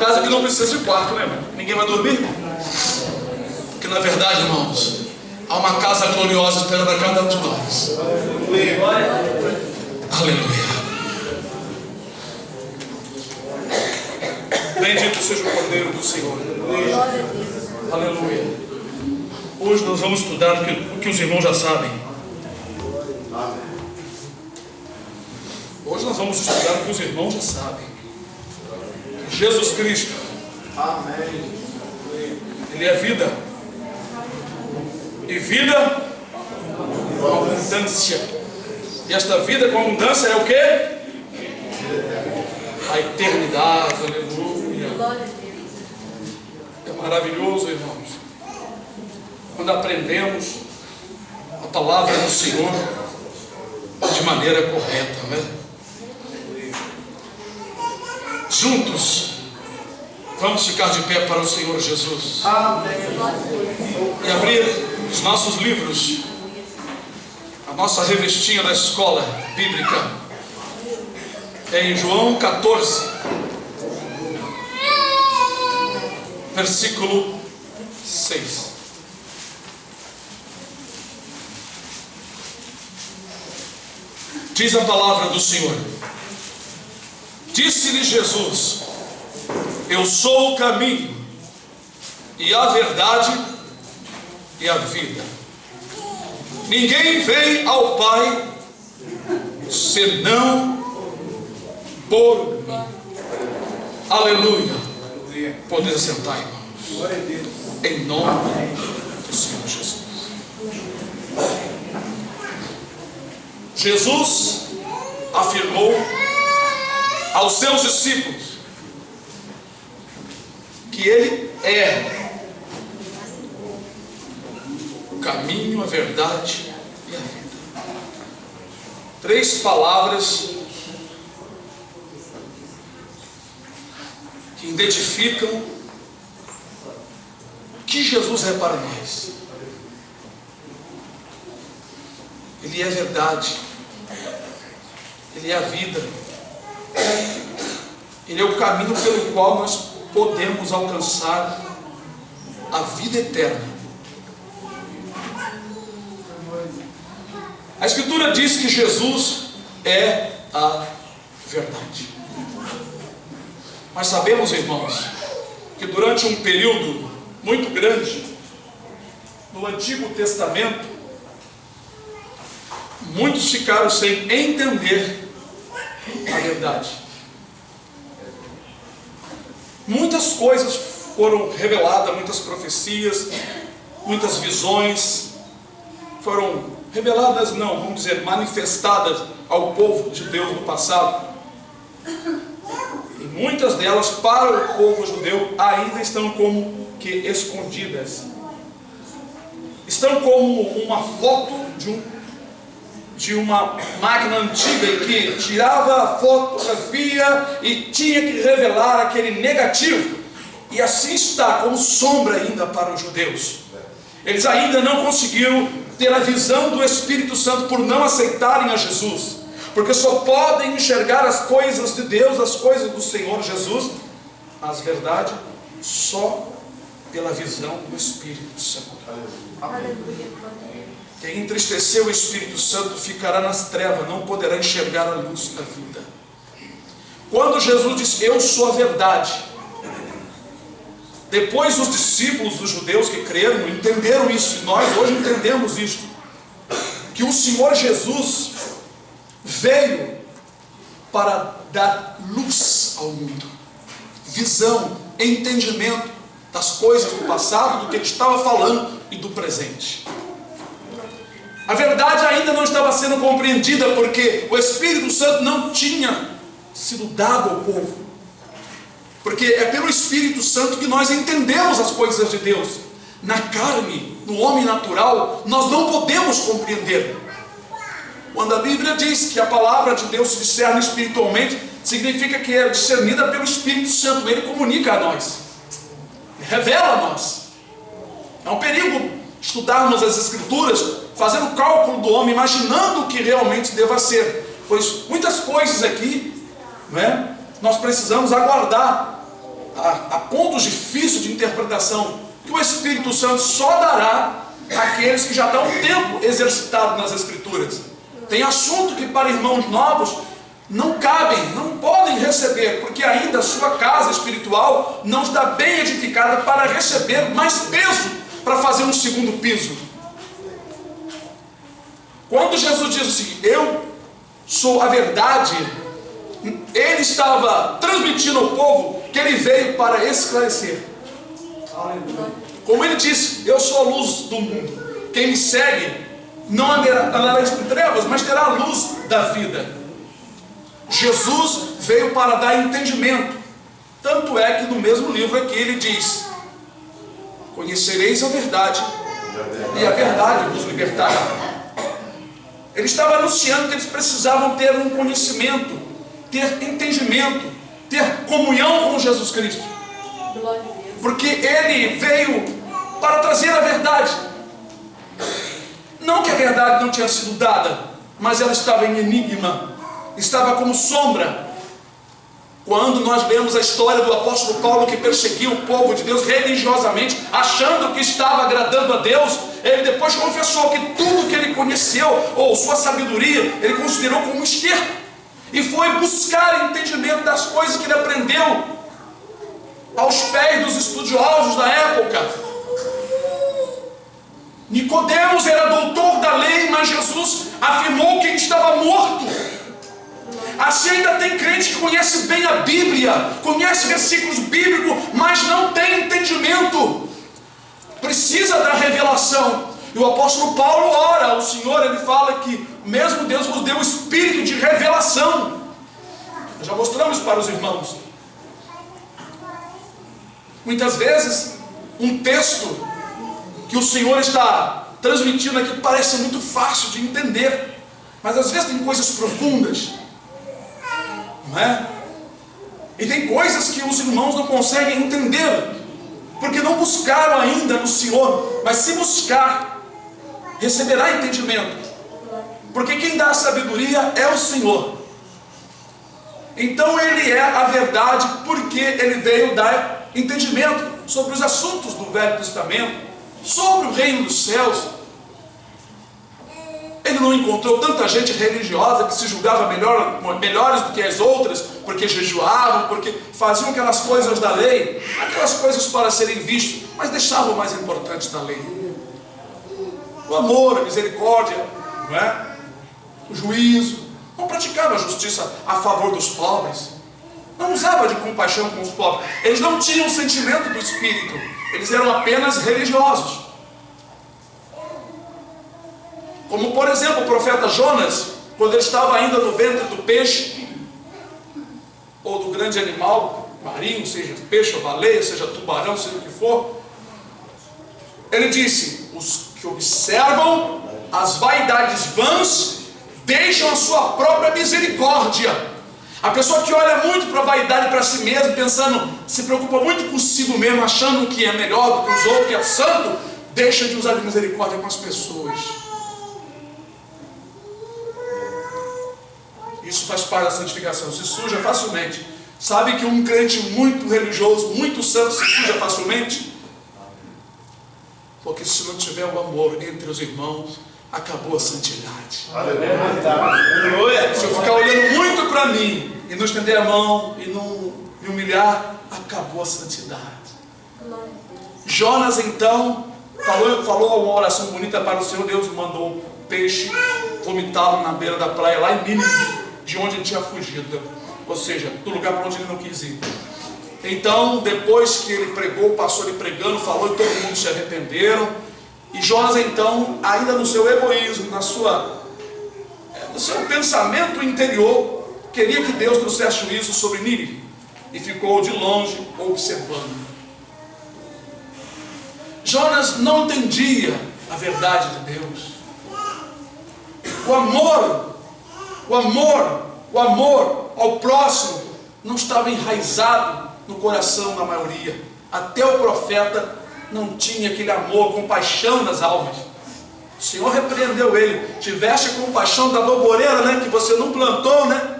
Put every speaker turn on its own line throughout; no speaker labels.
casa que não precisa de quarto, né, irmão? Ninguém vai dormir? Porque na verdade, irmãos, há uma casa gloriosa esperando a cada um de nós. Aleluia. Bendito seja o Cordeiro do Senhor. Aleluia. Hoje nós vamos estudar o que os irmãos já sabem. Hoje nós vamos estudar o que os irmãos já sabem. Jesus Cristo.
Amém.
Ele é vida. E vida com abundância. E esta vida com abundância é o quê? A eternidade. Aleluia. É maravilhoso, irmãos, quando aprendemos a palavra do Senhor de maneira correta, né? Juntos, vamos ficar de pé para o Senhor Jesus. E abrir os nossos livros, a nossa revistinha da escola bíblica, é em João 14, versículo 6. Diz a palavra do Senhor: disse-lhe Jesus: eu sou o caminho e a verdade e a vida. Ninguém vem ao Pai senão por mim. Aleluia. Poder sentar, irmãos, em nome do Senhor Jesus. Jesus afirmou aos seus discípulos que Ele é o caminho, a verdade e a vida. 3 palavras que identificam o que Jesus é para nós. Ele é a verdade, Ele é a vida, Ele é o caminho pelo qual nós podemos alcançar a vida eterna. A Escritura diz que Jesus é a verdade. Mas sabemos, irmãos, que durante um período muito grande no Antigo Testamento, muitos ficaram sem entender a verdade. Muitas coisas foram reveladas, muitas profecias, muitas visões foram reveladas, não, vamos dizer, manifestadas ao povo de Deus no passado. E muitas delas, para o povo judeu, ainda estão como que escondidas. Estão como uma foto de uma máquina antiga que tirava a fotografia e tinha que revelar aquele negativo. E assim está, como sombra ainda para os judeus. Eles ainda não conseguiram ter a visão do Espírito Santo por não aceitarem a Jesus, porque só podem enxergar as coisas de Deus, as coisas do Senhor Jesus, as verdades, só pela visão do Espírito Santo. Quem entristecer o Espírito Santo ficará nas trevas, não poderá enxergar a luz da vida. Quando Jesus disse: eu sou a verdade, depois os discípulos dos judeus que creram entenderam isso, e nós hoje entendemos isso, que o Senhor Jesus veio para dar luz ao mundo, visão, entendimento das coisas do passado, do que ele estava falando e do presente. A verdade ainda não estava sendo compreendida, porque o Espírito Santo não tinha sido dado ao povo. Porque é pelo Espírito Santo que nós entendemos as coisas de Deus. Na carne, no homem natural, nós não podemos compreender. Quando a Bíblia diz que a palavra de Deus se discerne espiritualmente, significa que é discernida pelo Espírito Santo. Ele comunica a nós, revela a nós. É um perigo estudarmos as Escrituras fazendo cálculo do homem, imaginando o que realmente deva ser, pois muitas coisas aqui, não é? Nós precisamos aguardar a pontos difíceis de interpretação, que o Espírito Santo só dará àqueles que já estão um tempo exercitados nas Escrituras. Tem assunto que para irmãos novos não cabem, não podem receber, porque ainda a sua casa espiritual não está bem edificada para receber mais peso, para fazer um segundo piso. Quando Jesus diz assim, eu sou a verdade, ele estava transmitindo ao povo que ele veio para esclarecer. Como ele disse, eu sou a luz do mundo, quem me segue não andará em trevas, mas terá a luz da vida. Jesus veio para dar entendimento. Tanto é que no mesmo livro aqui ele diz, conhecereis a verdade, e a verdade vos libertará. Ele estava anunciando que eles precisavam ter um conhecimento, ter entendimento, ter comunhão com Jesus Cristo, porque ele veio para trazer a verdade. Não que a verdade não tinha sido dada, mas ela estava em enigma, estava como sombra. Quando nós lemos a história do apóstolo Paulo, que perseguiu o povo de Deus religiosamente, achando que estava agradando a Deus, ele depois confessou que tudo que ele conheceu, ou sua sabedoria, ele considerou como um esterco, e foi buscar entendimento das coisas que ele aprendeu aos pés dos estudiosos da época. Nicodemos era doutor da lei, mas Jesus afirmou que ele estava morto. Assim ainda tem crente que conhece bem a Bíblia, conhece versículos bíblicos, mas não tem entendimento. Precisa da revelação. E o apóstolo Paulo ora ao Senhor, ele fala que mesmo Deus nos deu o espírito de revelação. Nós já mostramos para os irmãos. Muitas vezes um texto que o Senhor está transmitindo aqui parece muito fácil de entender, mas às vezes tem coisas profundas, não é? E tem coisas que os irmãos não conseguem entender, porque não buscaram ainda no Senhor. Mas se buscar, receberá entendimento, porque quem dá a sabedoria é o Senhor. Então ele é a verdade, porque ele veio dar entendimento sobre os assuntos do Velho Testamento, sobre o reino dos céus. Ele não encontrou tanta gente religiosa que se julgava melhores do que as outras, porque jejuavam, porque faziam aquelas coisas da lei, aquelas coisas para serem vistas, mas deixavam o mais importante da lei: o amor, a misericórdia, não é? O juízo. Não praticava a justiça a favor dos pobres, não usava de compaixão com os pobres. Eles não tinham o sentimento do Espírito, eles eram apenas religiosos. Como por exemplo o profeta Jonas, quando ele estava ainda no ventre do peixe, ou do grande animal marinho, seja peixe ou baleia, seja tubarão, seja o que for, ele disse: os que observam as vaidades vãs deixam a sua própria misericórdia. A pessoa que olha muito para a vaidade, para si mesmo, pensando, se preocupa muito consigo mesmo, achando que é melhor do que os outros, que é santo, deixa de usar de misericórdia com as pessoas. Isso faz parte da santificação, se suja facilmente. Sabe que um crente muito religioso, muito santo, se suja facilmente? Porque se não tiver o amor entre os irmãos, acabou a santidade. Aleluia. Se eu ficar olhando muito para mim e não estender a mão e não me humilhar, acabou a santidade. Jonas então falou uma oração bonita para o Senhor. Deus mandou um peixe vomitá-lo na beira da praia, lá em Nínive, de onde ele tinha fugido, ou seja, do lugar para onde ele não quis ir. Então, depois que ele pregou, passou ele pregando, falou, e todo mundo se arrependeram. E Jonas então, ainda no seu egoísmo, no seu pensamento interior, queria que Deus trouxesse juízo sobre Nínive, e ficou de longe observando. Jonas não entendia a verdade de Deus. O amor ao próximo não estava enraizado no coração da maioria. Até o profeta não tinha aquele amor, compaixão das almas. O Senhor repreendeu ele: tiveste compaixão da doboreira, né, que você não plantou, né?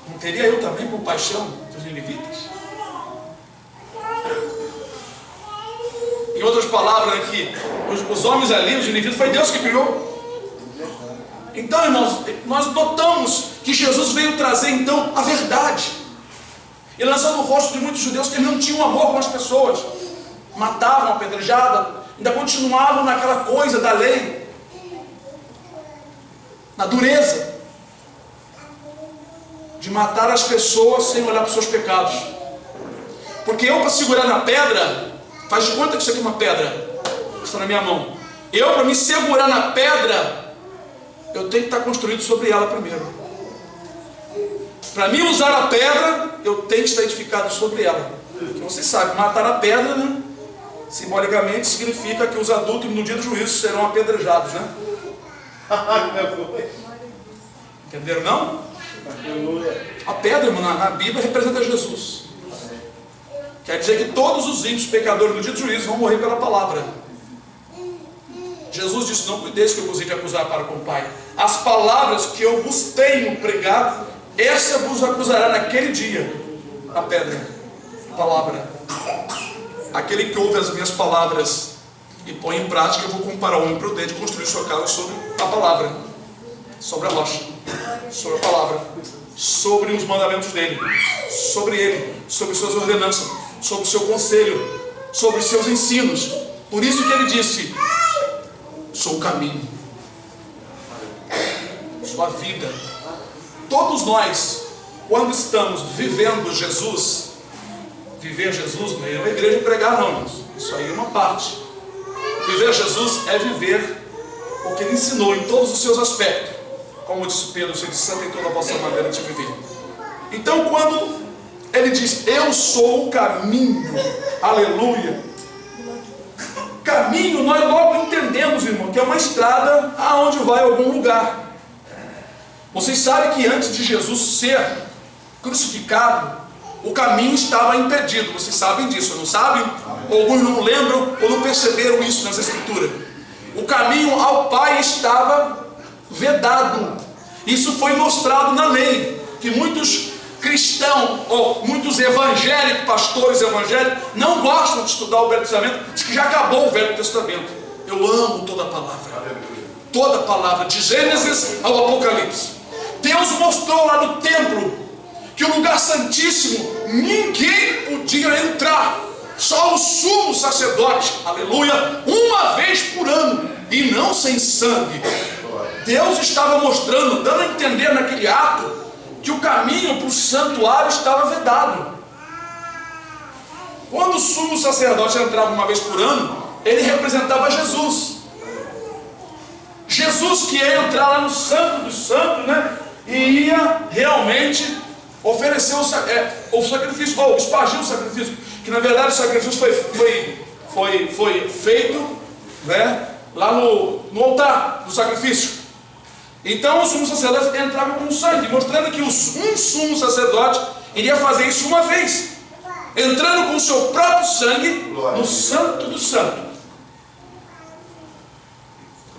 Não teria eu também compaixão dos ninivitas? Em outras palavras aqui, os homens ali, os indivíduos, foi Deus que criou. Então, irmãos, nós notamos que Jesus veio trazer então a verdade. E lançando no rosto de muitos judeus que não tinham amor com as pessoas. Matavam, apedrejavam, ainda continuavam naquela coisa da lei, na dureza de matar as pessoas sem olhar para os seus pecados. Porque eu, para segurar na pedra, faz de conta que isso aqui é uma pedra, está na minha mão. Eu, para me segurar na pedra, eu tenho que estar construído sobre ela primeiro. Para mim usar a pedra, eu tenho que estar edificado sobre ela. Porque você sabe, matar a pedra, né, simbolicamente significa que os adultos no dia do juízo serão apedrejados, né? Entenderam não? A pedra, irmão, na Bíblia representa Jesus. Quer dizer que todos os ímpios pecadores no dia do juízo vão morrer pela palavra. Jesus disse: não cuideis que eu vos hei de acusar para com o Pai. As palavras que eu vos tenho pregado, essa vos acusará naquele dia. A pedra, a palavra. Aquele que ouve as minhas palavras e põe em prática, eu vou comparar o homem prudente e construir sua casa sobre a palavra, sobre a rocha, sobre a palavra, sobre os mandamentos dele, sobre ele, sobre suas ordenanças, sobre o seu conselho, sobre os seus ensinos. Por isso que ele disse: sou o caminho, sou a vida. Todos nós, quando estamos vivendo Jesus, viver Jesus não é uma igreja pregar não, irmãos. Isso aí é uma parte. Viver Jesus é viver o que ele ensinou em todos os seus aspectos. Como disse Pedro, se santo em toda a vossa maneira de viver. Então, quando ele diz: eu sou o caminho, aleluia. Caminho, nós logo entendemos, irmão, que é uma estrada aonde vai a algum lugar. Vocês sabem que antes de Jesus ser crucificado, o caminho estava impedido. Vocês sabem disso, não sabem? Ou alguns não lembram ou não perceberam isso nas Escrituras. O caminho ao Pai estava vedado. Isso foi mostrado na lei, que muitos cristãos ou muitos evangélicos, pastores evangélicos, não gostam de estudar o Velho Testamento, diz que já acabou o Velho Testamento. Eu amo toda a palavra, toda a palavra, de Gênesis ao Apocalipse. Deus mostrou lá no templo que o lugar santíssimo ninguém podia entrar, só o sumo sacerdote, aleluia, uma vez por ano, e não sem sangue. Deus estava mostrando, dando a entender naquele ato, que o caminho para o santuário estava vedado. Quando o sumo sacerdote entrava uma vez por ano, ele representava Jesus. Jesus que ia entrar lá no Santo dos Santos, né? E ia realmente oferecer o sacrifício, ou espargir o sacrifício, que na verdade o sacrifício foi feito, né, lá no altar do sacrifício. Então o sumo sacerdote entrava com sangue, mostrando que um sumo sacerdote iria fazer isso uma vez, entrando com o seu próprio sangue no Santo do Santo.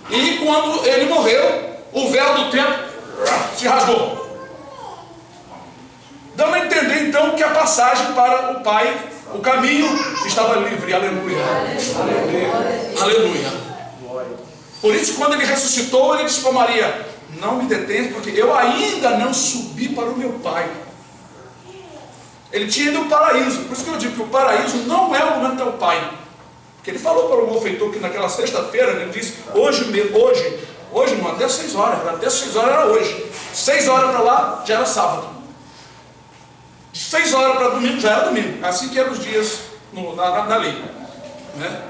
E quando ele morreu, o véu do templo se rasgou, dando a entender então que a passagem para o Pai, o caminho estava livre. Aleluia, aleluia, aleluia. Por isso, quando ele ressuscitou, ele disse para Maria: não me detenha, porque eu ainda não subi para o meu Pai. Ele tinha ido ao paraíso. Por isso que eu digo que o paraíso não é o lugar do teu Pai. Porque ele falou para o malfeitor que naquela sexta-feira, ele disse: hoje não, até 6 horas, até 6 horas era hoje. 6 horas para lá, já era sábado. De 6 horas para domingo, já era domingo. Assim que eram os dias na lei, né?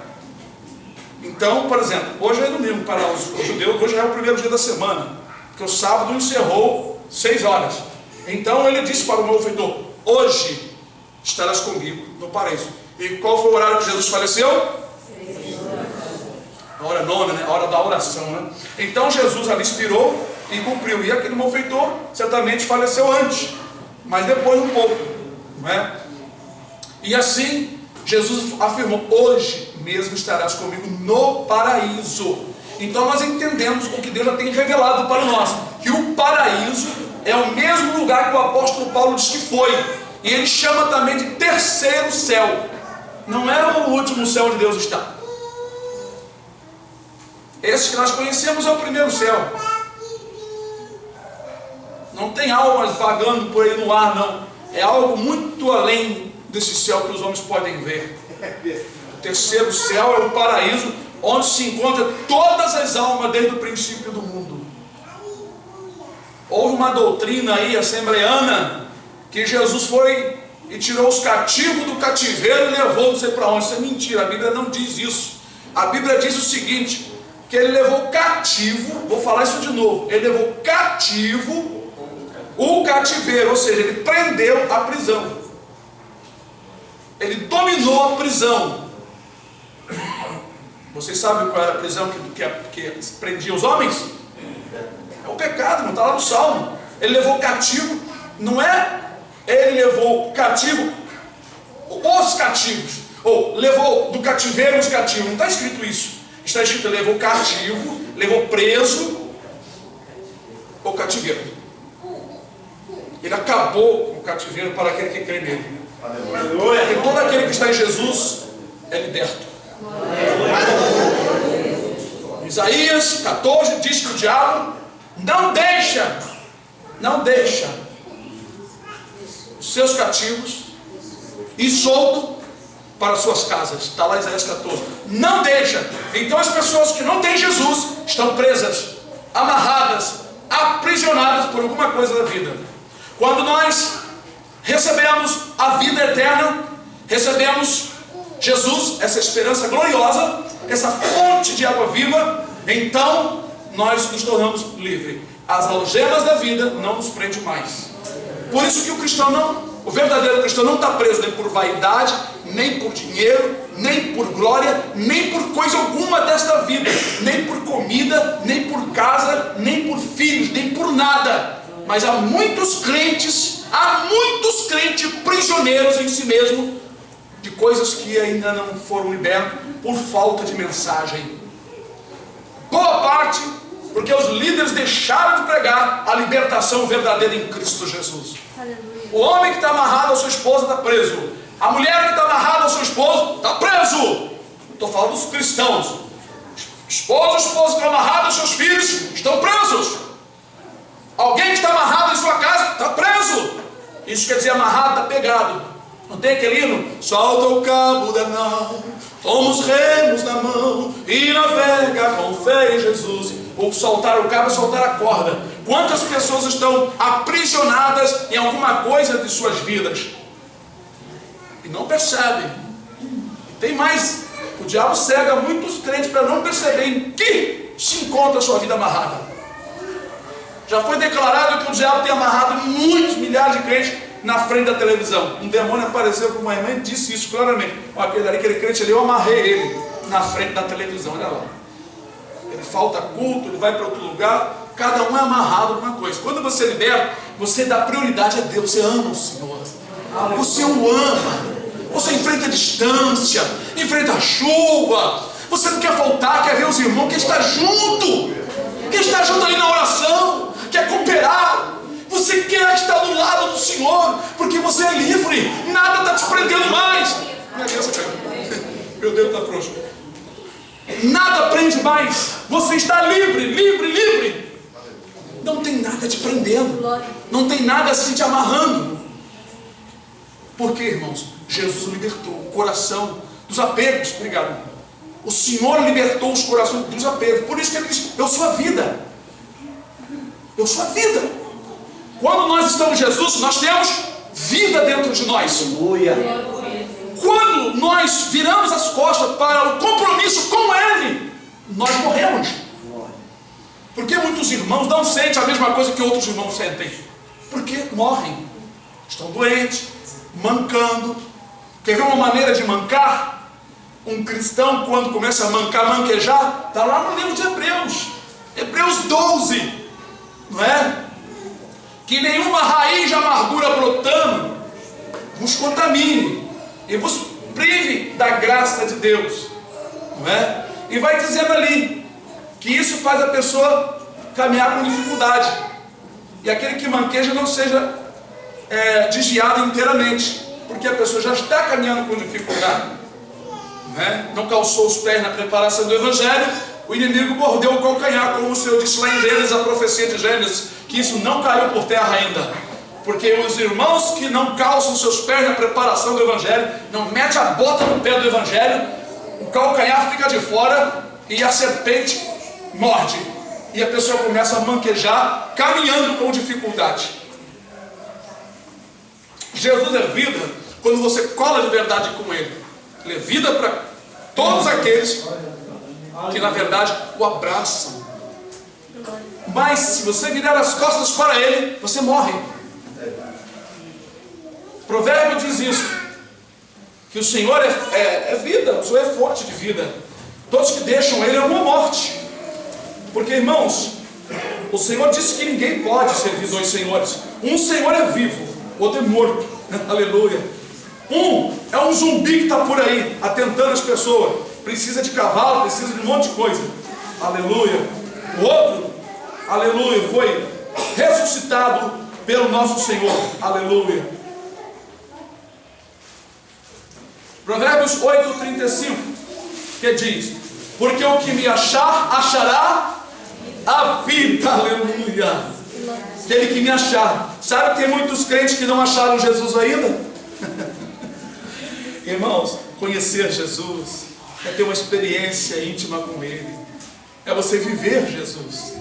Então, por exemplo, hoje é domingo para os judeus, hoje é o primeiro dia da semana, porque o sábado encerrou 6 horas. Então ele disse para o malfeitor: hoje estarás comigo no paraíso. E qual foi o horário que Jesus faleceu? A hora nona, né? A hora da oração, né? Então Jesus ali expirou e cumpriu. E aquele malfeitor certamente faleceu antes, mas depois um pouco, não é? E assim Jesus afirmou: hoje mesmo estarás comigo no paraíso. Então nós entendemos o que Deus já tem revelado para nós, que o paraíso é o mesmo lugar que o apóstolo Paulo diz que foi, e ele chama também de terceiro céu. Não é o último céu onde Deus está, Esse que nós conhecemos é o primeiro céu. Não tem almas vagando por aí no ar, não. É algo muito além desse céu que os homens podem ver. O terceiro céu é o paraíso, onde se encontra todas as almas desde o princípio do mundo. Houve uma doutrina aí assembleana que Jesus foi e tirou os cativos do cativeiro e levou não sei para onde. Isso é mentira, a Bíblia não diz isso. A Bíblia diz o seguinte, que ele levou cativo, vou falar isso de novo, ele levou cativo o cativeiro, ou seja, ele prendeu a prisão. Ele dominou a prisão. Vocês sabem qual era a prisão que prendia os homens? É o pecado, não está lá no Salmo. Ele levou cativo, não é? Ele levou cativo os cativos, ou levou do cativeiro os cativos. Não está escrito isso. Está escrito, ele levou cativo, levou preso o cativeiro. Ele acabou com o cativeiro para aquele que crê nele. Porque todo aquele que está em Jesus é liberto. Isaías 14 diz que o diabo não deixa os seus cativos ir solto para suas casas. Está lá Isaías 14. Não deixa. Então as pessoas que não têm Jesus estão presas, amarradas, aprisionadas por alguma coisa da vida. Quando nós recebemos a vida eterna, recebemos Jesus, essa esperança gloriosa, essa fonte de água viva, então nós nos tornamos livres. As algemas da vida não nos prendem mais. Por isso que o verdadeiro cristão não está preso nem por vaidade, nem por dinheiro, nem por glória, nem por coisa alguma desta vida, nem por comida, nem por casa, nem por filhos, nem por nada. Mas há muitos crentes prisioneiros em si mesmo, de coisas que ainda não foram libertos por falta de mensagem. Boa parte, porque os líderes deixaram de pregar a libertação verdadeira em Cristo Jesus. Aleluia. O homem que está amarrado à sua esposa está preso. A mulher que está amarrada ao seu esposo está preso. Estou falando dos cristãos. Esposa que estão amarrados aos seus filhos estão presos. Alguém que está amarrado em sua casa está preso. Isso quer dizer amarrado, está pegado. Não tem aquele hino? Solta o cabo da nau, toma os remos na mão e navega com fé em Jesus. Ou soltar o cabo é soltar a corda. Quantas pessoas estão aprisionadas em alguma coisa de suas vidas e não percebem? Tem mais, o diabo cega muitos crentes para não perceberem que se encontra a sua vida amarrada. Já foi declarado que o diabo tem amarrado muitos, milhares de crentes na frente da televisão. Um demônio apareceu para uma irmã e disse isso claramente. Aquele crente ali, eu amarrei ele na frente da televisão, olha lá. Ele falta culto, ele vai para outro lugar, cada um é amarrado numa coisa. Quando você libera, você dá prioridade a Deus, você ama o Senhor, você o ama, você enfrenta a distância, enfrenta a chuva, você não quer faltar, quer ver os irmãos, quer estar junto ali na oração, quer cooperar, você quer estar do lado do Senhor, porque você é livre, nada está te prendendo mais. Minha criança caiu. Meu Deus, está frouxo. Nada prende mais. Você está livre. Não tem nada te prendendo. Não tem nada assim te amarrando. Por quê, irmãos? Jesus libertou o coração dos apegos. Obrigado. O Senhor libertou os corações dos apegos. Por isso que ele diz, eu sou a vida. Eu sou a vida. Quando nós estamos em Jesus, nós temos vida dentro de nós. Aleluia. Quando nós viramos as costas para o compromisso com Ele, nós morremos. Porque muitos irmãos não sentem a mesma coisa que outros irmãos sentem. Porque morrem. Estão doentes, mancando. Quer ver uma maneira de mancar? Um cristão, quando começa a manquejar, está lá no livro de Hebreus. Hebreus 12. Não é? Que nenhuma raiz de amargura brotando vos contamine e vos prive da graça de Deus, não é? E vai dizendo ali que isso faz a pessoa caminhar com dificuldade, e aquele que manqueja não seja desviado inteiramente, porque a pessoa já está caminhando com dificuldade, não é? Não calçou os pés na preparação do Evangelho, o inimigo mordeu o calcanhar, como o Senhor disse lá em Gênesis, a profecia de Gênesis, que isso não caiu por terra ainda. Porque os irmãos que não calçam seus pés na preparação do Evangelho, não mete a bota no pé do Evangelho, o calcanhar fica de fora e a serpente morde. E a pessoa começa a manquejar, caminhando com dificuldade. Jesus é vida quando você cola de verdade com Ele. Ele é vida para todos aqueles que na verdade o abraçam. Mas se você virar as costas para Ele, você morre. O provérbio diz isso, que o Senhor é vida, o Senhor é fonte de vida. Todos que deixam Ele é uma morte. Porque, irmãos, o Senhor disse que ninguém pode servir dois senhores. Um Senhor é vivo, o outro é morto. Aleluia. Um é um zumbi que está por aí, atentando as pessoas. Precisa de cavalo, precisa de um monte de coisa. Aleluia. O outro, aleluia, foi ressuscitado pelo nosso Senhor. Aleluia. Provérbios 8:35, que diz: porque o que me achar, achará a vida. Aleluia. Aquele que me achar. Sabe que tem muitos crentes que não acharam Jesus ainda? Irmãos, conhecer Jesus é ter uma experiência íntima com Ele, é você viver Jesus.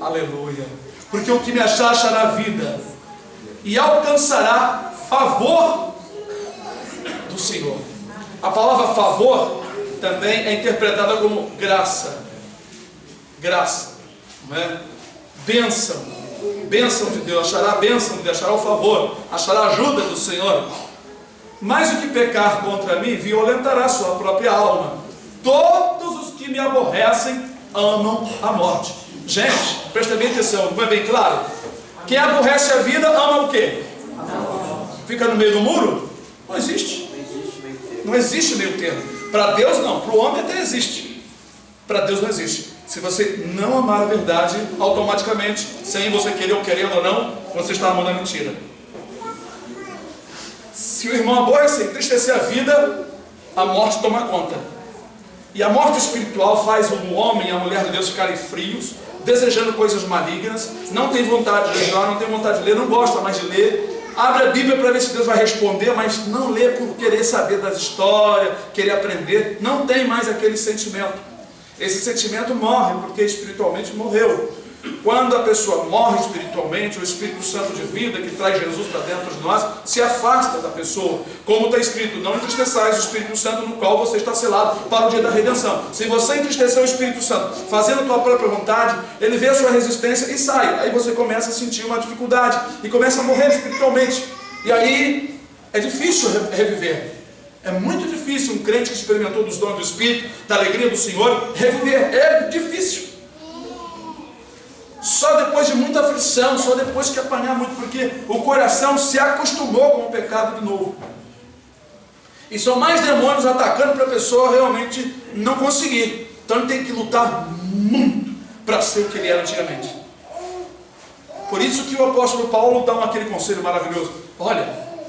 Aleluia. Porque o que me achar, achará a vida e alcançará favor do Senhor. A palavra favor também é interpretada como graça. Graça, não é? Bênção, bênção de Deus, achará a bênção de Deus, achará o favor, achará a ajuda do Senhor. Mas o que pecar contra mim violentará sua própria alma. Todos os que me aborrecem amam a morte. Gente, presta bem atenção, não é bem claro? Quem aborrece a vida ama o quê? Fica no meio do muro? Não existe. Não existe meio termo. Para Deus não, para o homem até existe. Para Deus não existe. Se você não amar a verdade, automaticamente, sem você querer ou querendo ou não, você está amando a mentira. Se o irmão aborrecer, entristecer a vida, a morte toma conta. E a morte espiritual faz o homem e a mulher de Deus ficarem frios, desejando coisas malignas, não tem vontade de ler, não tem vontade de ler, não gosta mais de ler, abre a Bíblia para ver se Deus vai responder, mas não lê por querer saber das histórias, querer aprender, não tem mais aquele sentimento. Esse sentimento morre porque espiritualmente morreu. Quando a pessoa morre espiritualmente, o Espírito Santo de vida que traz Jesus para dentro de nós se afasta da pessoa. Como está escrito: não entristeçais o Espírito Santo, no qual você está selado para o dia da redenção. Se você entristecer o Espírito Santo fazendo a tua própria vontade, ele vê a sua resistência e sai. Aí você começa a sentir uma dificuldade e começa a morrer espiritualmente. E aí é difícil reviver. É muito difícil um crente que experimentou dos dons do Espírito, da alegria do Senhor, reviver. É difícil. Só depois de muita aflição, só depois que apanhar muito, porque o coração se acostumou com o pecado de novo. E são mais demônios atacando para a pessoa realmente não conseguir. Então ele tem que lutar muito para ser o que ele era antigamente. Por isso que o apóstolo Paulo dá aquele conselho maravilhoso: olha,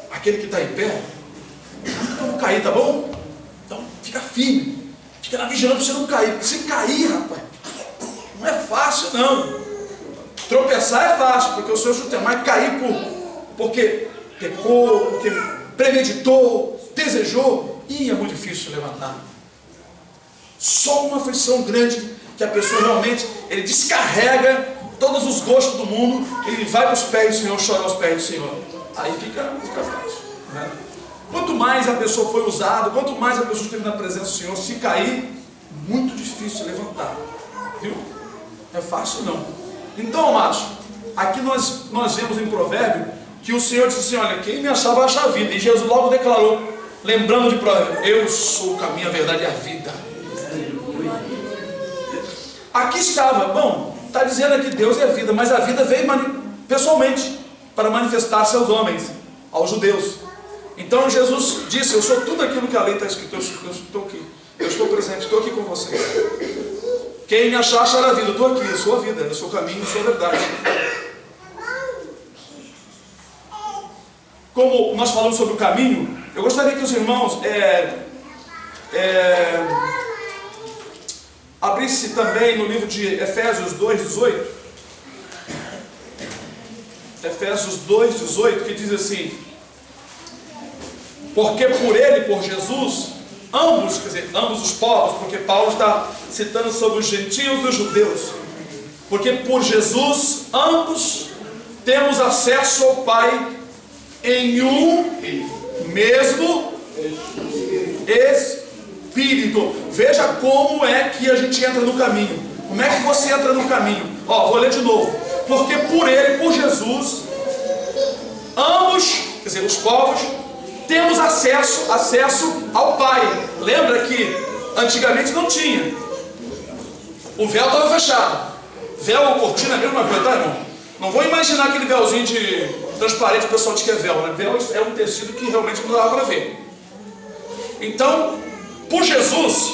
aquele que está em pé, não cair, tá bom? Então fica firme, fica na vigilância para você não cair. Porque se cair, rapaz, não é fácil não. Tropeçar é fácil, porque o Senhor chute, mas cair porque pecou, porque premeditou, desejou, e é muito difícil levantar. Só uma aflição grande que a pessoa realmente, ele descarrega todos os gostos do mundo, ele vai para os pés do Senhor, chora aos pés do Senhor. Aí fica fácil, né? Quanto mais a pessoa foi usada, quanto mais a pessoa esteve na presença do Senhor, se cair, muito difícil levantar, viu? Não é fácil não. Então, amados, aqui nós vemos em Provérbio que o Senhor disse assim: olha, quem me achar vai achar a vida. E Jesus logo declarou, lembrando de Provérbio: eu sou o caminho, a verdade e a vida. Aqui estava, bom, está dizendo aqui Deus é a vida, mas a vida veio pessoalmente para manifestar-se aos homens, aos judeus. Então Jesus disse: eu sou tudo aquilo que a lei está escrito, eu estou aqui, eu estou presente, estou aqui com vocês. Quem me achar, achará a vida. Eu estou aqui, eu sou a vida, eu sou o caminho, eu sou a verdade. Como nós falamos sobre o caminho, eu gostaria que os irmãos abrisse também no livro de Efésios 2:18. Efésios 2:18, que diz assim: porque por ele, por Jesus, ambos, quer dizer, ambos os povos, porque Paulo está citando sobre os gentios e os judeus, porque por Jesus, ambos temos acesso ao Pai em um mesmo Espírito. Veja como é que a gente entra no caminho. Como é que você entra no caminho? Vou ler de novo. Porque por ele, por Jesus, ambos, quer dizer, os povos, temos acesso ao Pai. Lembra que antigamente não tinha. O véu estava fechado. Véu ou cortina é a mesma coisa, tá, irmão? Não vou imaginar aquele véuzinho de transparente, o pessoal diz que é véu, né? Véu é um tecido que realmente não dá para ver. Então, por Jesus,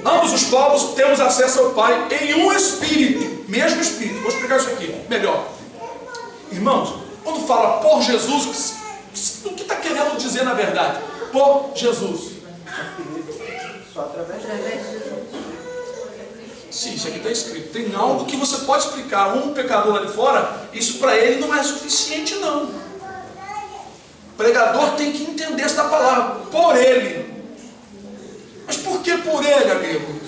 ambos os povos temos acesso ao Pai em um Espírito, mesmo Espírito. Vou explicar isso aqui melhor. Irmãos, quando fala por Jesus, o que está querendo dizer na verdade? Por Jesus.
Só através de Jesus.
Sim, isso aqui está escrito. Tem algo que você pode explicar. Um pecador lá de fora, isso para ele não é suficiente, não. O pregador tem que entender esta palavra. Por ele. Mas por que por ele, amigo?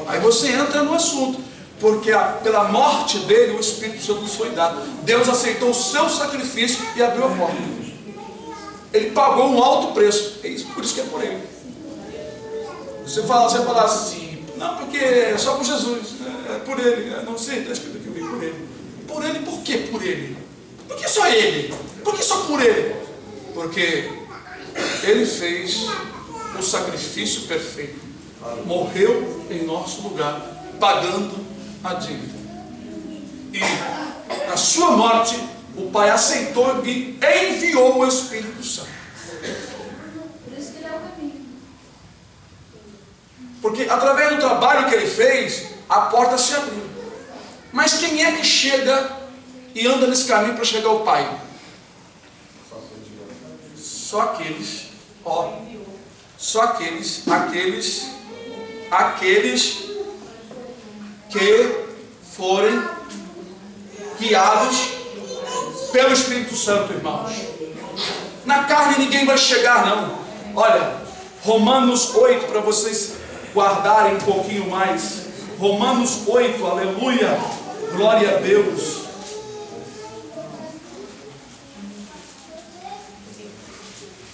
Aí você entra no assunto. Porque pela morte dele, o Espírito Santo nos foi dado. Deus aceitou o seu sacrifício e abriu a porta. Ele pagou um alto preço. É isso, por isso que é por ele. Você fala assim, não, porque é só por Jesus, é por ele. Não sei, está escrito aqui, por ele. Por ele, por que por ele? Por que só ele? Por que só por ele? Porque ele fez o sacrifício perfeito. Morreu em nosso lugar, pagando a dívida. E na sua morte, o Pai aceitou e enviou o Espírito Santo.
Por isso que ele é o caminho.
Porque através do trabalho que ele fez, a porta se abriu. Mas quem é que chega e anda nesse caminho para chegar ao Pai? Só aqueles, só aqueles que forem guiados pelo Espírito Santo, irmãos. Na carne ninguém vai chegar, não. Olha, Romanos 8, para vocês guardarem um pouquinho mais. Romanos 8, aleluia, glória a Deus.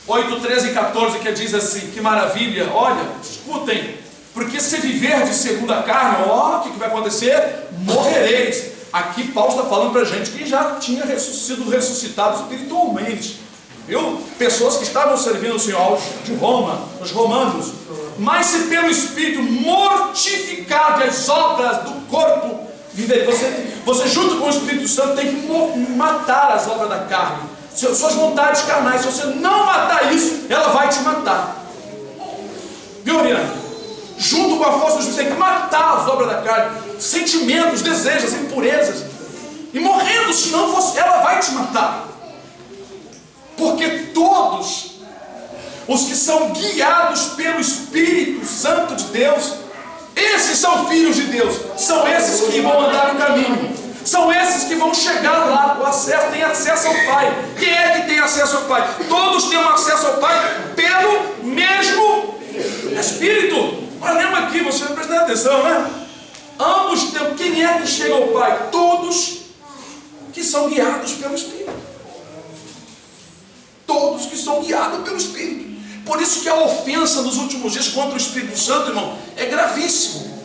8, 13 e 14, que diz assim, que maravilha, olha, escutem, porque se viver de segundo a carne, o que vai acontecer? Morrereis. Aqui Paulo está falando para a gente que já tinha sido ressuscitado espiritualmente, viu? Pessoas que estavam servindo o Senhor de Roma, os romanos, mas se pelo Espírito mortificado as obras do corpo, viver, você junto com o Espírito Santo tem que matar as obras da carne, suas vontades carnais. Se você não matar isso, ela vai te matar. Viu, Ariane? Junto com a força do Espírito, você tem que matar as obras da carne, sentimentos, desejos, impurezas, e morrendo, senão ela vai te matar. Porque todos os que são guiados pelo Espírito Santo de Deus, esses são filhos de Deus, são esses que vão andar no caminho, são esses que vão chegar lá, tem acesso ao Pai. Quem é que tem acesso ao Pai? Todos têm acesso ao Pai pelo mesmo Espírito. Olha, lembra aqui, você vai prestar atenção, né? Ambos têm. Quem é que chega ao Pai? Todos que são guiados pelo Espírito. Todos que são guiados pelo Espírito. Por isso que a ofensa nos últimos dias contra o Espírito Santo, irmão, é gravíssimo.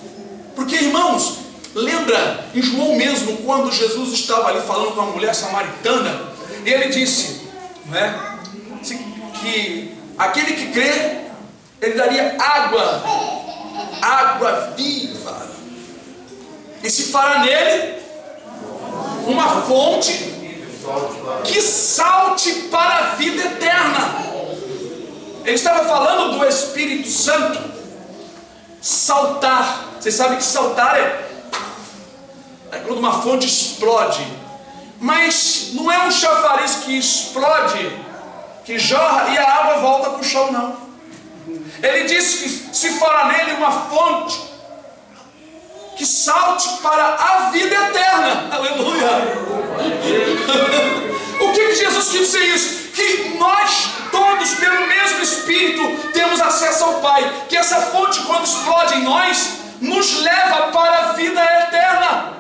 Porque, irmãos, lembra em João mesmo, quando Jesus estava ali falando com a mulher samaritana, ele disse, né, que aquele que crê, ele daria água viva, e se fará nele uma fonte que salte para a vida eterna. Ele estava falando do Espírito Santo. Saltar, vocês sabem que saltar é quando uma fonte explode, mas não é um chafariz que explode, que jorra e a água volta para o chão, não. Ele disse que se fará nele uma fonte que salte para a vida eterna. Aleluia! O que Jesus quis dizer isso? Que nós todos, pelo mesmo Espírito, temos acesso ao Pai. Que essa fonte, quando explode em nós, nos leva para a vida eterna.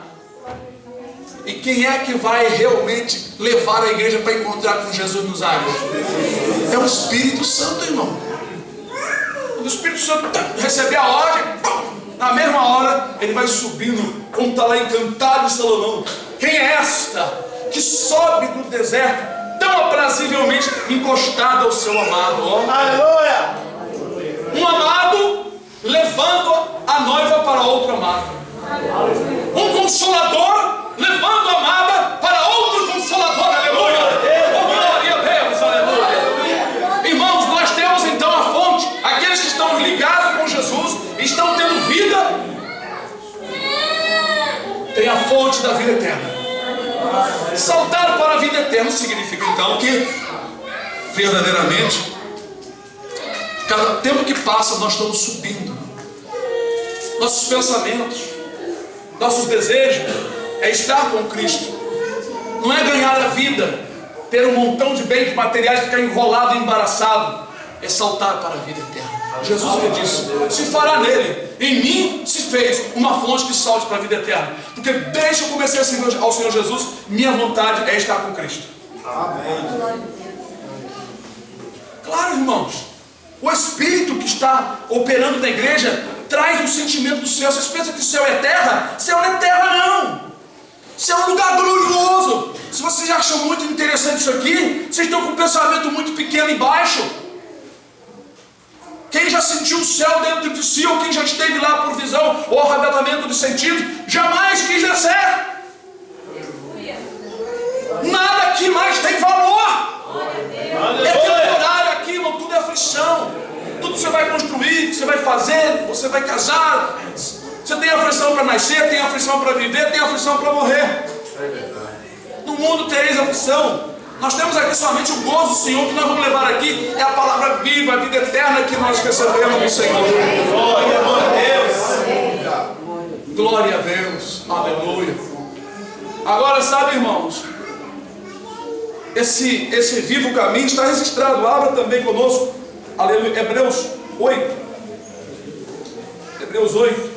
E quem é que vai realmente levar a igreja para encontrar com Jesus nos ares? É o Espírito Santo, irmão. Quando o Espírito Santo receber a ordem, na mesma hora ele vai subindo, como está lá em Cantares de Salomão. Quem é esta que sobe do deserto tão aprazivelmente encostada ao seu amado? Ó.
Aleluia!
Um amado levando a noiva para outro amado. Um consolador levando a amada para outro consolador. Aleluia! Oh, glória a Deus, aleluia! Irmãos, nós temos então a fonte. Aqueles que estão ligados com Jesus, estão tendo vida, tem a fonte da vida eterna. Saltar para a vida eterna significa então que verdadeiramente cada tempo que passa nós estamos subindo. Nossos pensamentos, nossos desejos é estar com Cristo. Não é ganhar a vida, ter um montão de bens materiais e ficar enrolado e embaraçado. É saltar para a vida eterna. Jesus já disse: se fará nele, em mim se fez uma fonte de salte para a vida eterna. Porque desde que eu comecei a servir ao Senhor Jesus, minha vontade é estar com Cristo.
Amém.
Claro, irmãos, o Espírito que está operando na igreja traz um sentimento do céu. Vocês pensam que o céu é terra? Céu não é terra, não. Céu é um lugar glorioso. Se vocês acham muito interessante isso aqui, vocês estão com um pensamento muito pequeno embaixo. Quem já sentiu o céu dentro de si, ou quem já esteve lá por visão ou arrebatamento de sentido, jamais quis descer. Nada aqui mais tem valor. É temporário aqui, irmão, tudo é aflição. Tudo você vai construir, você vai fazer, você vai casar. Você tem aflição para nascer, tem aflição para viver, tem aflição para morrer. No mundo tereis aflição. Nós temos aqui somente o gozo do Senhor. Que nós vamos levar aqui é a palavra viva, a vida eterna que nós recebemos do Senhor.
Glória a Deus.
Glória a Deus. Aleluia. Agora, sabe, irmãos, esse vivo caminho está registrado. Abra também conosco. Aleluia. Hebreus 8. Hebreus 8.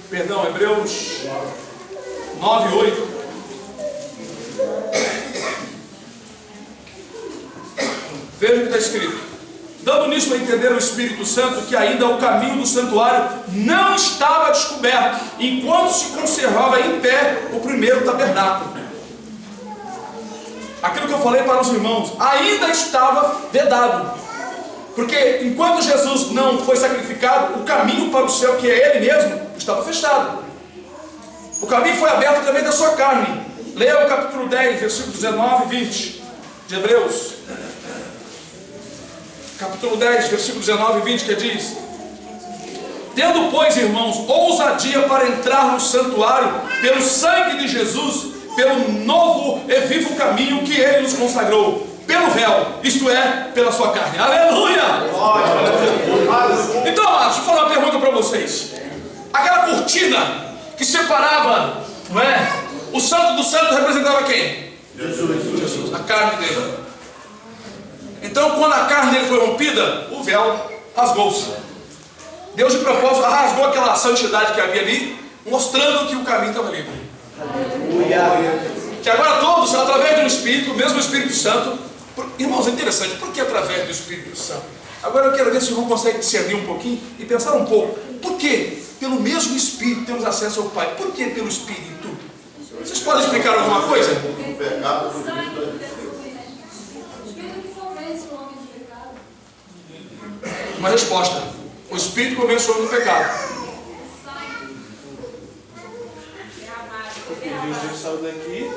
Perdão, Hebreus 9, 8. Veja o que está escrito: dando nisso a entender o Espírito Santo que ainda o caminho do santuário não estava descoberto, enquanto se conservava em pé o primeiro tabernáculo. Aquilo que eu falei para os irmãos, ainda estava vedado. Porque enquanto Jesus não foi sacrificado, o caminho para o céu, que é Ele mesmo, estava fechado. O caminho foi aberto através da sua carne. Leia o capítulo 10, versículos 19 e 20 de Hebreus. Capítulo 10, versículo 19 e 20, que diz: tendo, pois, irmãos, ousadia para entrar no santuário pelo sangue de Jesus, pelo novo e vivo caminho que Ele nos consagrou, pelo véu, isto é, pela sua carne. Aleluia! Então, amados, deixa eu falar uma pergunta para vocês. Aquela cortina que separava, não é, o santo do santo representava quem? Jesus, a carne dele. Então, quando a carne dele foi rompida, o véu rasgou-se. Deus, de propósito, rasgou aquela santidade que havia ali, mostrando que o caminho estava livre. Que agora todos, através de um Espírito, o mesmo Espírito Santo. Irmãos, é interessante, por que através do Espírito Santo? Agora eu quero ver se o irmão consegue discernir um pouquinho e pensar um pouco. Por que pelo mesmo Espírito temos acesso ao Pai? Por que pelo Espírito? Vocês podem explicar alguma coisa? Uma resposta: o Espírito convence o homem do pecado.
Porque Jesus saiu daqui.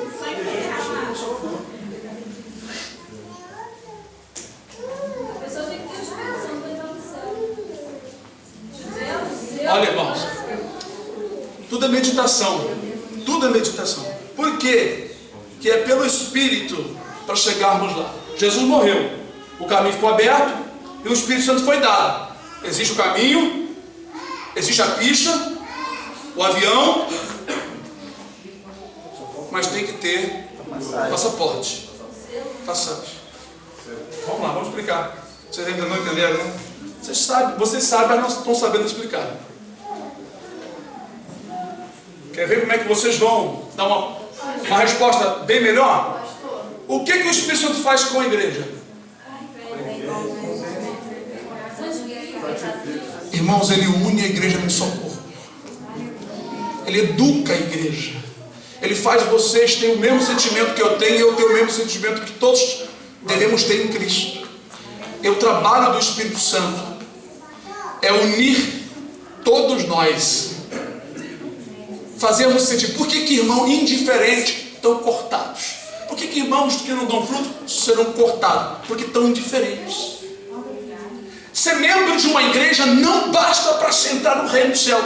Olha, irmãos, tudo é meditação. Tudo é meditação. Por que que é pelo Espírito para chegarmos lá. Jesus morreu, o caminho ficou aberto e o Espírito Santo foi dado. Existe o caminho, existe a pista, o avião, mas tem que ter passaporte, passagem. Vamos lá, vamos explicar. Vocês ainda não entenderam, né? Vocês sabem, mas não estão sabendo explicar. Quer ver como é que vocês vão dar uma resposta bem melhor? O que o Espírito Santo faz com a igreja? Irmãos, ele une a igreja no socorro. Ele educa a igreja. Ele faz vocês terem o mesmo sentimento que eu tenho, e eu tenho o mesmo sentimento que todos devemos ter em Cristo. O trabalho do Espírito Santo é unir todos nós, fazermos sentir. Por que irmãos indiferentes estão cortados? Por que irmãos que não dão fruto serão cortados? Porque estão indiferentes. Ser membro de uma igreja não basta para se entrar no reino do céu.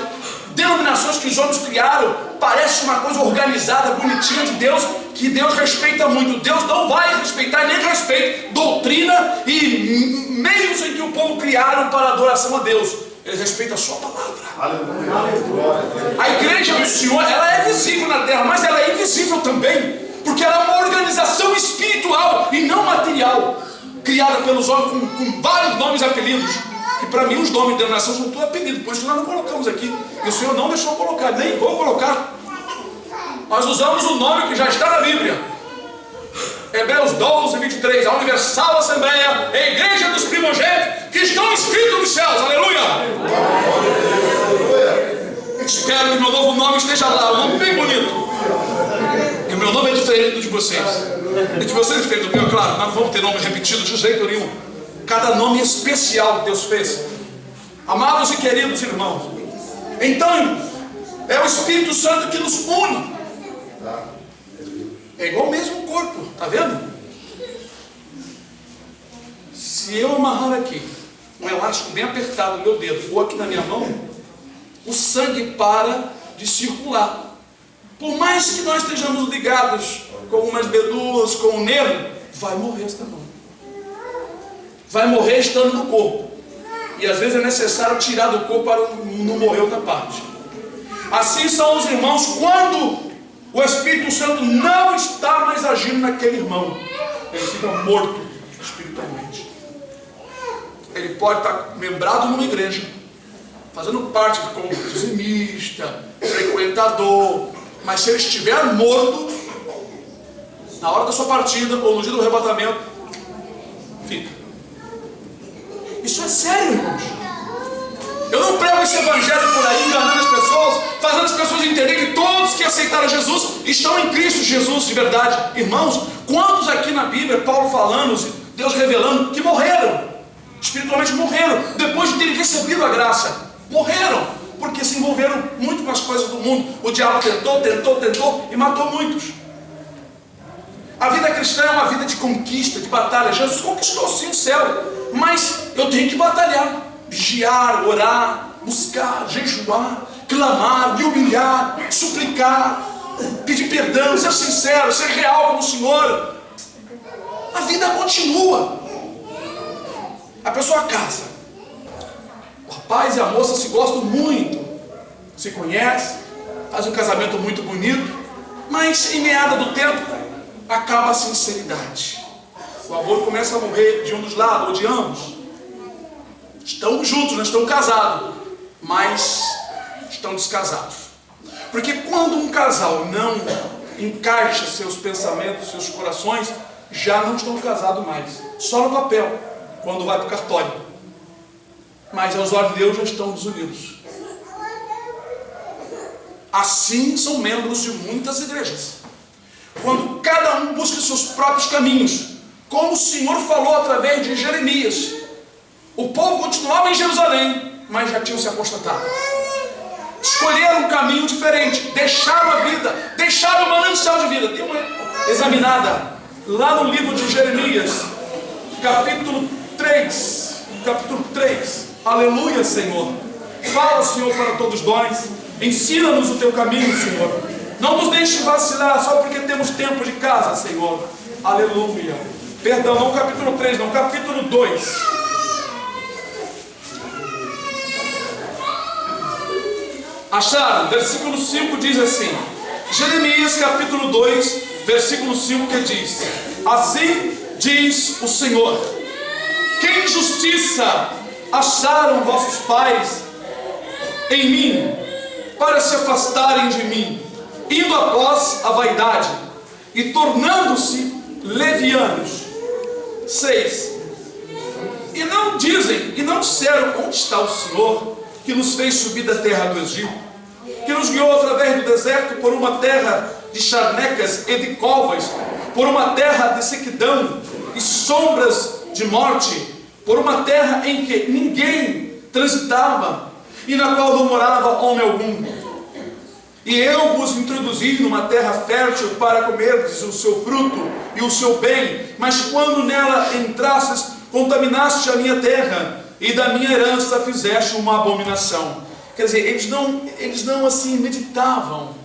Denominações que os homens criaram, parece uma coisa organizada, bonitinha de Deus, que Deus respeita muito. Deus não vai respeitar, nem respeita doutrina e meios em que o povo criaram para adoração a Deus. Ele respeita a sua palavra. A igreja do Senhor, ela é visível na terra, mas ela é invisível também, porque ela é uma organização espiritual e não material, criada pelos homens com vários nomes e apelidos. E para mim os nomes de denominação são tudo apelidos, por isso nós não colocamos aqui. E o Senhor não deixou colocar, nem vou colocar. Nós usamos o nome que já está na Bíblia. Hebreus 12, 23. A Universal Assembleia é a igreja dos primogênitos que estão inscritos nos céus. Aleluia! Espero que meu novo nome esteja lá. Um nome bem bonito. E o meu nome é diferente do de vocês. E de vocês é diferente do meu, claro. Nós não vamos ter nome repetido de jeito nenhum. Cada nome é especial que Deus fez. Amados e queridos irmãos, então é o Espírito Santo que nos une. É igual mesmo o corpo, tá vendo? Se eu amarrar aqui um elástico bem apertado no meu dedo ou aqui na minha mão, o sangue para de circular. Por mais que nós estejamos ligados com umas medulas, com um nervo, vai morrer esta mão. Vai morrer estando no corpo. E às vezes é necessário tirar do corpo para não morrer outra parte. Assim são os irmãos quando o Espírito Santo não está mais agindo naquele irmão. Ele fica morto espiritualmente. Ele pode estar membrado numa igreja, fazendo parte como dizimista, frequentador, mas se ele estiver morto, na hora da sua partida ou no dia do arrebatamento, fica. Isso é sério, irmãos. Eu não prego esse evangelho por aí, enganando as pessoas, fazendo as pessoas entenderem que todos que aceitaram Jesus estão em Cristo Jesus de verdade. Irmãos, quantos aqui na Bíblia, Paulo falando, Deus revelando, que morreram, espiritualmente morreram, depois de terem recebido a graça, morreram, porque se envolveram muito com as coisas do mundo. O diabo tentou e matou muitos. A vida cristã é uma vida de conquista, de batalha. Jesus conquistou sim o céu, mas eu tenho que batalhar, vigiar, orar, buscar, jejuar, clamar, me humilhar, suplicar, pedir perdão, ser sincero, ser real com o Senhor. A vida continua. A pessoa casa, o rapaz e a moça se gostam muito, se conhecem, fazem um casamento muito bonito, mas em meada do tempo acaba a sinceridade. O amor começa a morrer de um dos lados ou de ambos. Estão juntos, não estão casados, mas estão descasados. Porque quando um casal não encaixa seus pensamentos, seus corações, já não estão casados mais. Só no papel, quando vai para o cartório. Mas aos olhos de Deus já estão desunidos. Assim são membros de muitas igrejas. Quando cada um busca seus próprios caminhos, como o Senhor falou através de Jeremias. O povo continuava em Jerusalém, mas já tinham se apostatado. Escolheram um caminho diferente, deixaram a vida, deixaram o manancial de vida. Dê uma examinada lá no livro de Jeremias, capítulo 3. Aleluia, Senhor. Fala, Senhor, para todos nós. Ensina-nos o teu caminho, Senhor. Não nos deixe vacilar só porque temos tempo de casa, Senhor. Aleluia. Perdão, não capítulo 3, não, capítulo 2. Acharam? Versículo 5 diz assim. Jeremias capítulo 2, versículo 5 que diz: assim diz o Senhor: que injustiça acharam vossos pais em mim, para se afastarem de mim, indo após a vaidade e tornando-se levianos. 6. E não dizem, e não disseram: onde está o Senhor que nos fez subir da terra do Egito, que nos guiou através do deserto por uma terra de charnecas e de covas, por uma terra de sequidão e sombras de morte, por uma terra em que ninguém transitava e na qual não morava homem algum. E eu vos introduzi numa terra fértil para comerdes o seu fruto e o seu bem, mas quando nela entrastes, contaminaste a minha terra, e da minha herança fizeste uma abominação. Quer dizer, eles não assim meditavam,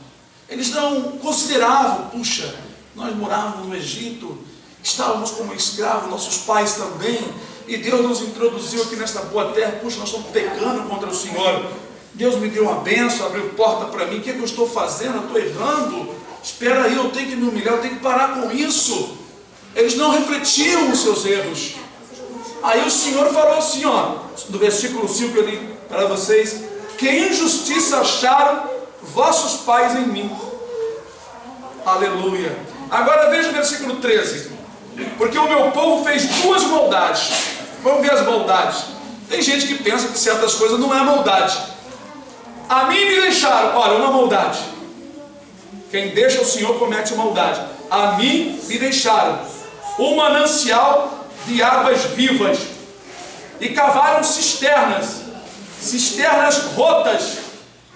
eles não consideravam: puxa, nós morávamos no Egito, estávamos como escravos, nossos pais também, e Deus nos introduziu aqui nesta boa terra. Puxa, nós estamos pecando contra o Senhor. Deus me deu uma bênção, abriu porta para mim. O que é que eu estou fazendo? Eu estou errando. Espera aí, eu tenho que me humilhar, eu tenho que parar com isso. Eles não refletiam os seus erros. Aí o Senhor falou assim, ó, do versículo 5 que eu li para vocês: que injustiça acharam vossos pais em mim. Aleluia. Agora veja o versículo 13. Porque o meu povo fez duas maldades. Vamos ver as maldades. Tem gente que pensa que certas coisas não é maldade. A mim me deixaram, olha, uma maldade. Quem deixa o Senhor comete maldade. A mim me deixaram um manancial de águas vivas, e cavaram cisternas rotas,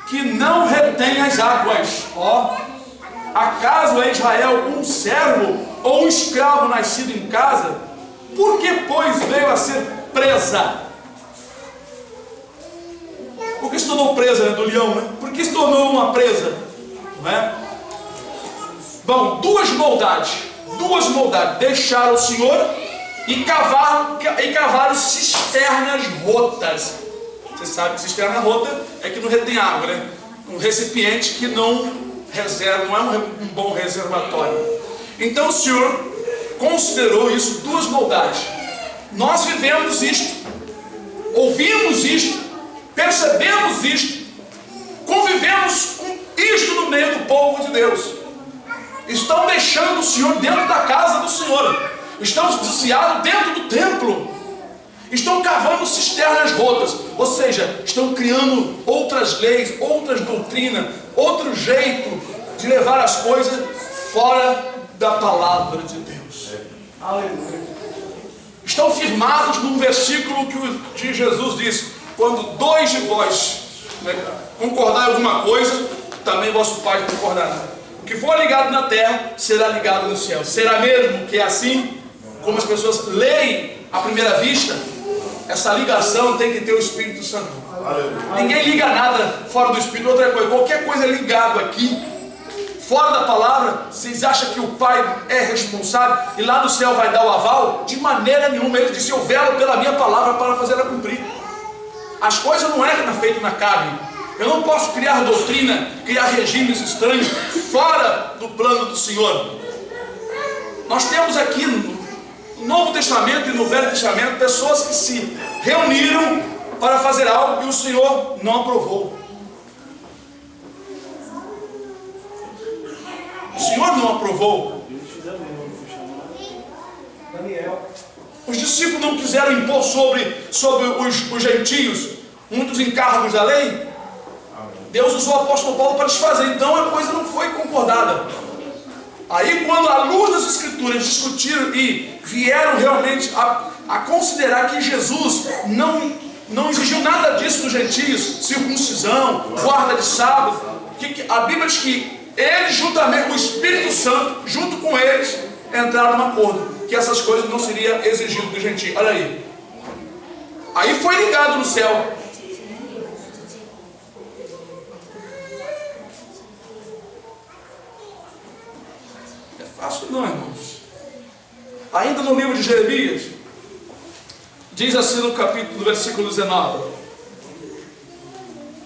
que não retêm as águas. Ó, acaso é Israel um servo ou um escravo nascido em casa? Por que, pois, veio a ser presa? Por que se tornou presa, né, do leão, né? Por que se tornou uma presa? Não é? Bom, duas maldades. Deixaram o Senhor e cavaram cisternas rotas. Você sabe que cisterna rota é que não retém água, né? Um recipiente que não reserva, não é um bom reservatório. Então o Senhor considerou isso duas maldades. Nós vivemos isto, ouvimos isto, percebemos isto, convivemos com isto no meio do povo de Deus. Estão deixando o Senhor dentro da casa do Senhor, estão desviados dentro do templo, estão cavando cisternas rotas, ou seja, estão criando outras leis, outras doutrinas, outro jeito de levar as coisas fora da palavra de Deus. Aleluia. Estão firmados num versículo que Jesus disse: quando dois de vós concordar em alguma coisa, também vosso Pai concordará. O que for ligado na terra será ligado no céu. Será mesmo que é assim como as pessoas leem à primeira vista? Essa ligação tem que ter o Espírito Santo. Ninguém liga nada fora do Espírito. Outra coisa, qualquer coisa ligado aqui, fora da palavra, vocês acham que o Pai é responsável e lá no céu vai dar o aval? De maneira nenhuma. Ele disse: eu velo pela minha palavra para fazê-la cumprir. As coisas não é feitas na carne. Eu não posso criar doutrina, criar regimes estranhos fora do plano do Senhor. Nós temos aqui no Novo Testamento e no Velho Testamento pessoas que se reuniram para fazer algo que o Senhor não aprovou. O Senhor não aprovou. Os discípulos não quiseram impor sobre os gentios muitos encargos da lei. Deus usou o apóstolo Paulo para desfazer. Então a coisa não foi concordada. Aí, quando à luz das Escrituras discutiram e vieram realmente a considerar que Jesus não exigiu nada disso dos gentios, circuncisão, guarda de sábado, a Bíblia diz que eles, juntamente, o Espírito Santo, junto com eles, entraram num acordo que essas coisas não seriam exigidas dos gentios. Olha aí. Aí foi ligado no céu. Fácil não, irmãos. Ainda no livro de Jeremias, diz assim no versículo 19: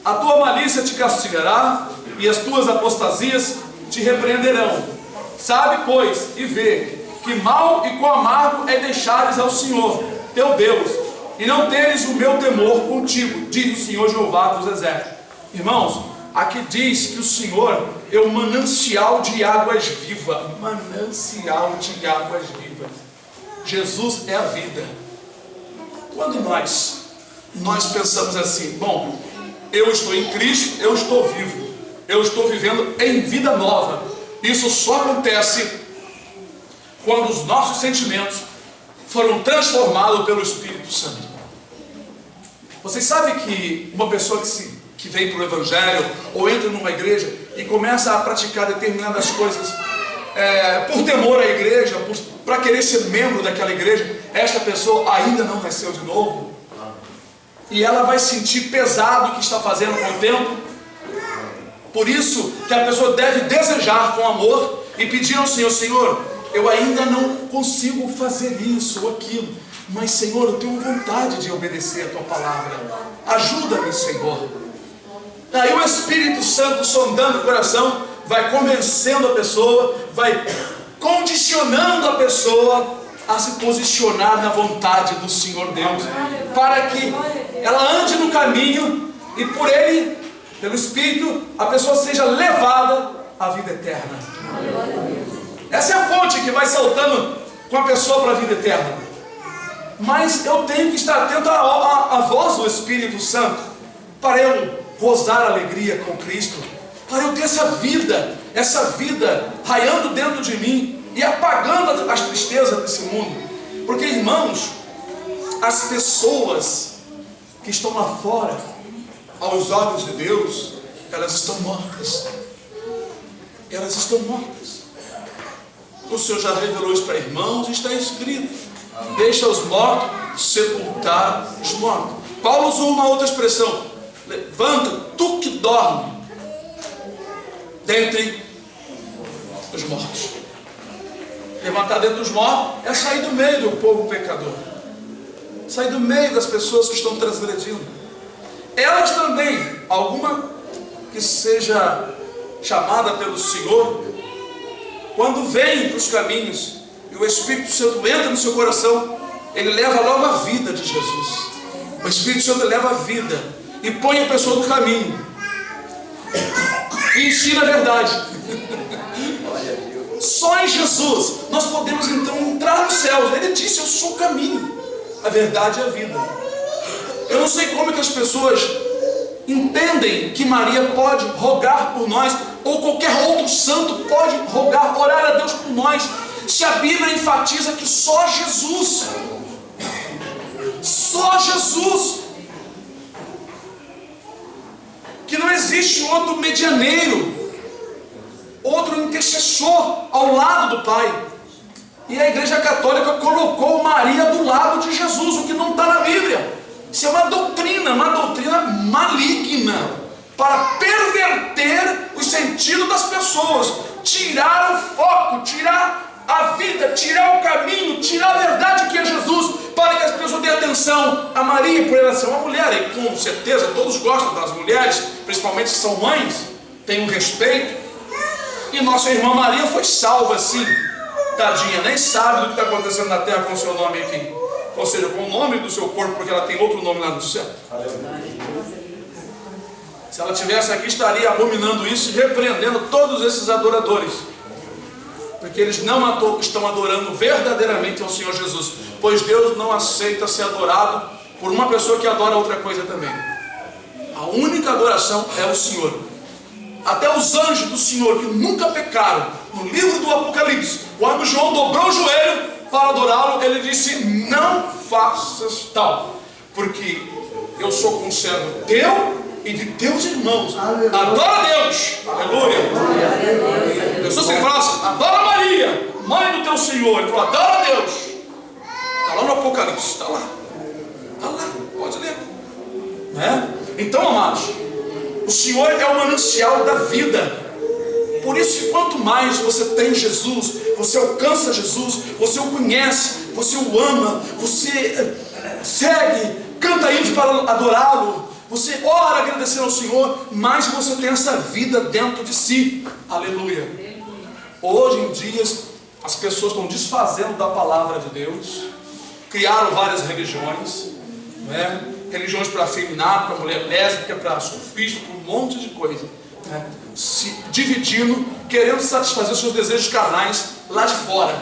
a tua malícia te castigará, e as tuas apostasias te repreenderão. Sabe, pois, e vê, que mal e quão amargo é deixares ao Senhor, teu Deus, e não teres o meu temor contigo, diz o Senhor Jeová dos exércitos. Irmãos, aqui diz que o Senhor é o manancial de águas vivas. Manancial de águas vivas. Jesus é a vida. Quando nós pensamos assim, bom, eu estou em Cristo, eu estou vivo, eu estou vivendo em vida nova. Isso só acontece quando os nossos sentimentos foram transformados pelo Espírito Santo. Vocês sabem que uma pessoa que vem para o Evangelho ou entra numa igreja e começa a praticar determinadas coisas por temor à igreja, para querer ser membro daquela igreja, esta pessoa ainda não nasceu de novo, e ela vai sentir pesado o que está fazendo com o tempo. Por isso que a pessoa deve desejar com amor e pedir ao Senhor: Senhor, eu ainda não consigo fazer isso ou aquilo, mas Senhor, eu tenho vontade de obedecer a tua palavra, ajuda-me, Senhor. Aí o Espírito Santo, sondando o coração, vai convencendo a pessoa, vai condicionando a pessoa a se posicionar na vontade do Senhor Deus, para que ela ande no caminho e por ele, pelo Espírito, a pessoa seja levada à vida eterna. Essa é a fonte que vai saltando com a pessoa para a vida eterna. Mas eu tenho que estar atento à voz do Espírito Santo, para eu gozar a alegria com Cristo, para eu ter essa vida raiando dentro de mim e apagando as tristezas desse mundo. Porque, irmãos, as pessoas que estão lá fora, aos olhos de Deus, elas estão mortas. Elas estão mortas. O Senhor já revelou isso para irmãos, está escrito: deixa os mortos sepultar os mortos. Paulo usou uma outra expressão: levanta, tu que dorme dentre os mortos. Levantar dentre os mortos é sair do meio do povo pecador, sair do meio das pessoas que estão transgredindo. Elas também, alguma que seja chamada pelo Senhor, quando vem para os caminhos e o Espírito Santo entra no seu coração, ele leva logo a vida de Jesus. O Espírito Santo leva a vida e põe a pessoa no caminho e ensina a verdade. Só em Jesus nós podemos então entrar nos céus. Ele disse: eu sou o caminho, a verdade e a vida. Eu não sei como é que as pessoas entendem que Maria pode rogar por nós, ou qualquer outro santo pode rogar, orar a Deus por nós, se a Bíblia enfatiza que só Jesus, que não existe outro medianeiro, outro intercessor ao lado do Pai. E a Igreja Católica colocou Maria do lado de Jesus, o que não está na Bíblia. Isso é uma doutrina maligna, para perverter o sentido das pessoas, tirar o foco, tirar a vida, tirar o caminho, tirar a verdade que é Jesus, para que as pessoas dêem atenção a Maria, por ela ser uma mulher. E com certeza todos gostam das mulheres, principalmente se são mães, têm um respeito. E nossa irmã Maria foi salva assim, tadinha, nem sabe do que está acontecendo na terra com o seu nome aqui, ou seja, com o nome do seu corpo, porque ela tem outro nome lá no céu. Se ela estivesse aqui, estaria abominando isso e repreendendo todos esses adoradores, porque eles não estão adorando verdadeiramente ao Senhor Jesus, pois Deus não aceita ser adorado por uma pessoa que adora outra coisa também. A única adoração é o Senhor. Até os anjos do Senhor, que nunca pecaram, no livro do Apocalipse, quando João dobrou o joelho para adorá-lo, ele disse: não faças tal, porque eu sou conservo teu e de teus irmãos. Adora a Deus, aleluia. Jesus sempre fala assim: adora Maria, mãe do teu Senhor. Ele falou: adora a Deus. Está lá no Apocalipse, está lá, pode ler, né? Então, amados, o Senhor é o manancial da vida. Por isso que quanto mais você tem Jesus, você alcança Jesus, você o conhece, você o ama, você segue, canta hinos para adorá-lo, você ora agradecendo ao Senhor, mais você tem essa vida dentro de si. Aleluia. Hoje em dia as pessoas estão desfazendo da palavra de Deus, criaram várias religiões, né? Religiões para afeminado, para mulher lésbica, para surfista, para um monte de coisa, né? Se dividindo, querendo satisfazer seus desejos carnais lá de fora.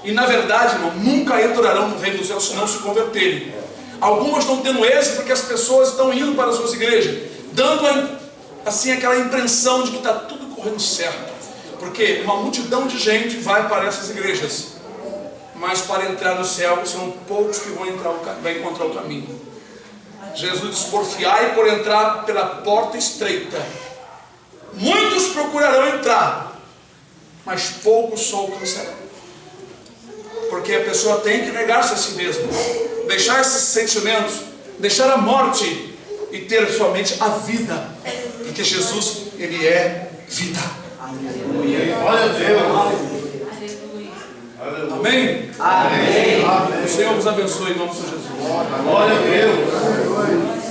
E na verdade, irmão, nunca entrarão no reino do céu se não se converterem. Algumas estão tendo êxito porque as pessoas estão indo para as suas igrejas, dando assim aquela impressão de que está tudo correndo certo, porque uma multidão de gente vai para essas igrejas, mas para entrar no céu são poucos que vão encontrar o caminho. Jesus diz: porfiai por entrar pela porta estreita. Muitos procurarão entrar, mas poucos só alcançarão. Porque a pessoa tem que negar-se a si mesma, deixar esses sentimentos, deixar a morte e ter somente a vida, porque Jesus, Ele é vida.
Glória a Deus.
Amém?
Amém.
O Senhor vos abençoe em nome de Jesus.
Glória a Deus.